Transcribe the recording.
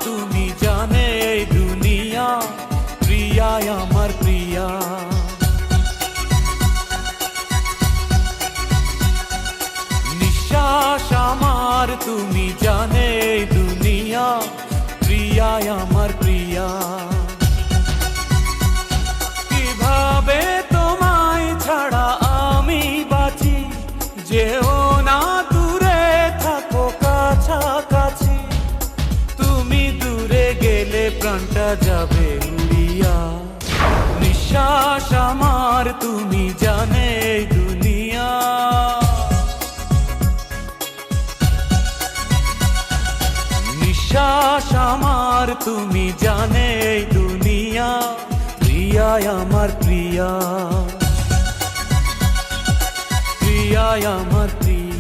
তুমি জানে এই দুনিয়া, প্রিয়া আমার প্রিয়া। নিঃশ্বাস আমার তুমি জানে এই দুনিয়া, প্রিয়া আমার প্রিয়া। কিভাবে তোমায় ছাড়া আমি বাঁচি, যেও না দূরে থাকো কাছাকাছি। তুমি দূরে গেলে প্রাণটা যাবে উড়িয়া। নিঃশ্বাস আমার তুমি জানে এই দুনিয়া। নিঃশ্বাস আমার তুমি জানে এই দুনিয়া, প্রিয়া আমার প্রিয়া, প্রিয়া আমার প্রিয়া।